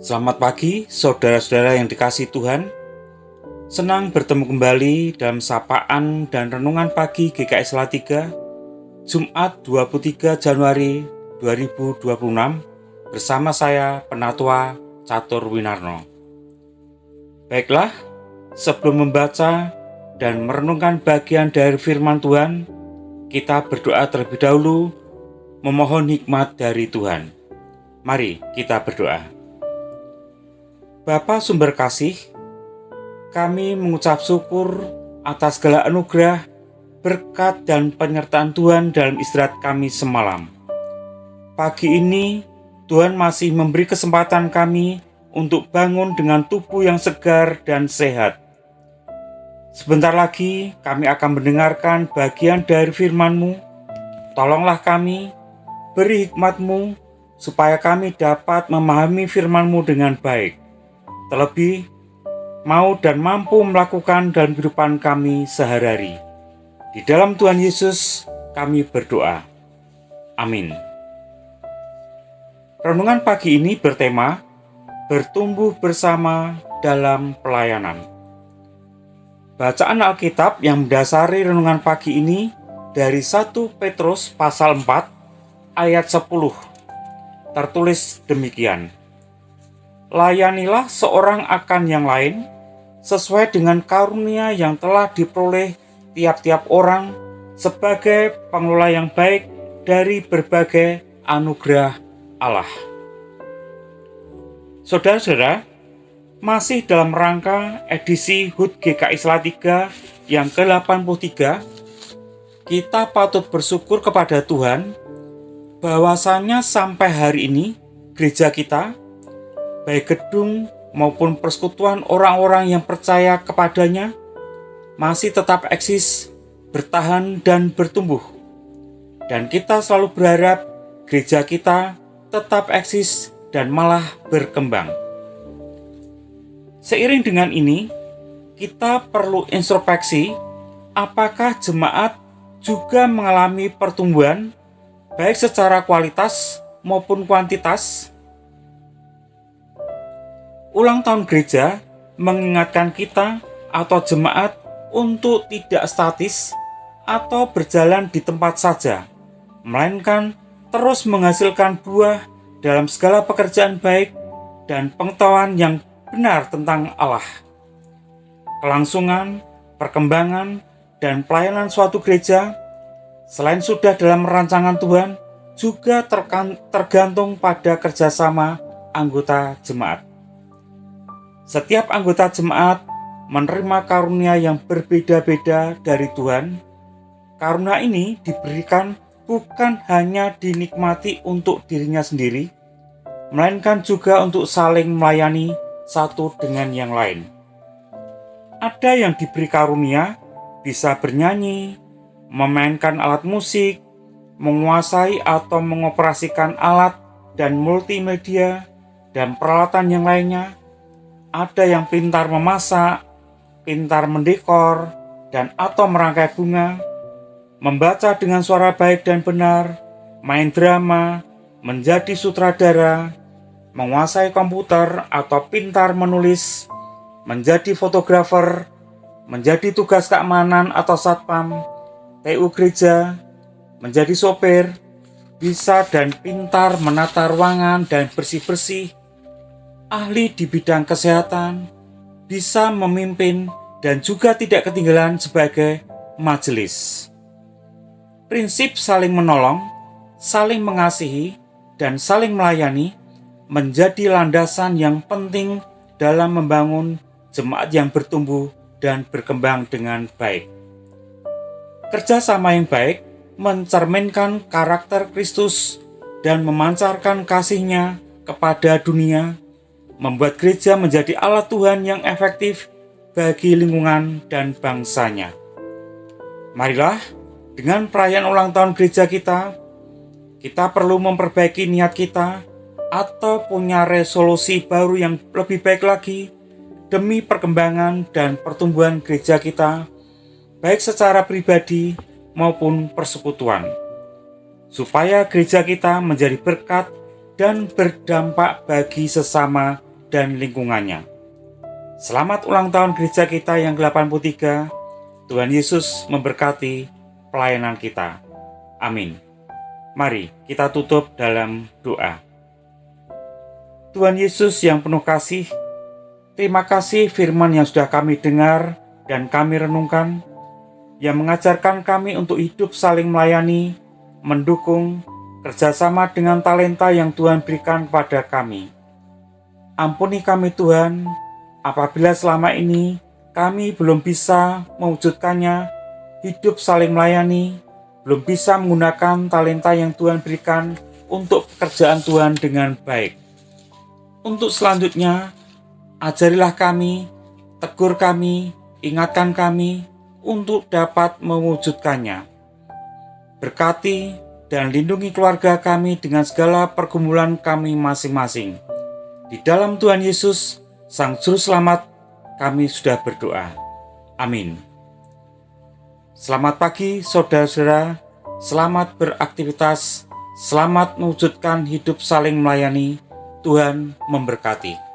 Selamat pagi, saudara-saudara yang dikasihi Tuhan. Senang bertemu kembali dalam sapaan dan renungan pagi GKI Salatiga, Jumat 23 Januari 2026, bersama saya, Penatua Catur Winarno. Baiklah, sebelum membaca dan merenungkan bagian dari firman Tuhan, kita berdoa terlebih dahulu, memohon hikmat dari Tuhan. Mari kita berdoa. Bapa sumber kasih, kami mengucap syukur atas segala anugerah, berkat dan penyertaan Tuhan dalam istirahat kami semalam. Pagi ini, Tuhan masih memberi kesempatan kami untuk bangun dengan tubuh yang segar dan sehat. Sebentar lagi kami akan mendengarkan bagian dari firman-Mu. Tolonglah kami, beri hikmat-Mu, supaya kami dapat memahami firman-Mu dengan baik. Terlebih, mau dan mampu melakukan dalam kehidupan kami sehari-hari. Di dalam Tuhan Yesus, kami berdoa. Amin. Renungan pagi ini bertema, bertumbuh bersama dalam pelayanan. Bacaan Alkitab yang mendasari renungan pagi ini dari 1 Petrus pasal 4 ayat 10. Tertulis demikian. Layanilah seorang akan yang lain, sesuai dengan karunia yang telah diperoleh tiap-tiap orang sebagai pengelola yang baik dari berbagai anugerah Allah. Saudara-saudara, masih dalam rangka edisi HUT GKI Salatiga yang ke-83, kita patut bersyukur kepada Tuhan bahwasanya sampai hari ini gereja kita, baik gedung maupun persekutuan orang-orang yang percaya kepadanya, masih tetap eksis, bertahan dan bertumbuh. Dan kita selalu berharap gereja kita tetap eksis dan malah berkembang. Seiring dengan ini, kita perlu introspeksi apakah jemaat juga mengalami pertumbuhan baik secara kualitas maupun kuantitas. Ulang tahun gereja mengingatkan kita atau jemaat untuk tidak statis atau berjalan di tempat saja, melainkan terus menghasilkan buah dalam segala pekerjaan baik dan pengetahuan yang benar tentang Allah. Kelangsungan, perkembangan, dan pelayanan suatu gereja, selain sudah dalam rancangan Tuhan, juga tergantung pada kerjasama anggota jemaat. Setiap anggota jemaat menerima karunia yang berbeda-beda dari Tuhan. Karunia ini diberikan bukan hanya dinikmati untuk dirinya sendiri, melainkan juga untuk saling melayani satu dengan yang lain. Ada yang diberi karunia bisa bernyanyi, memainkan alat musik, menguasai atau mengoperasikan alat dan multimedia dan peralatan yang lainnya. Ada yang pintar memasak, pintar mendekor, dan atau merangkai bunga, membaca dengan suara baik dan benar, main drama, menjadi sutradara, menguasai komputer atau pintar menulis, menjadi fotografer, menjadi tugas keamanan atau satpam, TU gereja, menjadi sopir, bisa dan pintar menata ruangan dan bersih-bersih, ahli di bidang kesehatan, bisa memimpin dan juga tidak ketinggalan sebagai majelis. Prinsip saling menolong, saling mengasihi, dan saling melayani menjadi landasan yang penting dalam membangun jemaat yang bertumbuh dan berkembang dengan baik. Kerjasama yang baik mencerminkan karakter Kristus dan memancarkan kasih-Nya kepada dunia, membuat gereja menjadi alat Tuhan yang efektif bagi lingkungan dan bangsanya. Marilah, dengan perayaan ulang tahun gereja kita perlu memperbaiki niat kita atau punya resolusi baru yang lebih baik lagi demi perkembangan dan pertumbuhan gereja kita, baik secara pribadi maupun persekutuan, supaya gereja kita menjadi berkat dan berdampak bagi sesama dan lingkungannya. Selamat ulang tahun gereja kita yang ke-83. Tuhan Yesus memberkati pelayanan kita. Amin. Mari kita tutup dalam doa. Tuhan Yesus yang penuh kasih, terima kasih firman yang sudah kami dengar dan kami renungkan, yang mengajarkan kami untuk hidup saling melayani, mendukung, kerjasama dengan talenta yang Tuhan berikan kepada kami. Ampuni kami Tuhan, apabila selama ini kami belum bisa mewujudkannya, hidup saling melayani, belum bisa menggunakan talenta yang Tuhan berikan untuk pekerjaan Tuhan dengan baik. Untuk selanjutnya, ajarilah kami, tegur kami, ingatkan kami untuk dapat mewujudkannya. Berkati dan lindungi keluarga kami dengan segala pergumulan kami masing-masing. Di dalam Tuhan Yesus, Sang Juru Selamat, kami sudah berdoa. Amin. Selamat pagi saudara-saudara, selamat beraktivitas, selamat mewujudkan hidup saling melayani. Tuhan memberkati.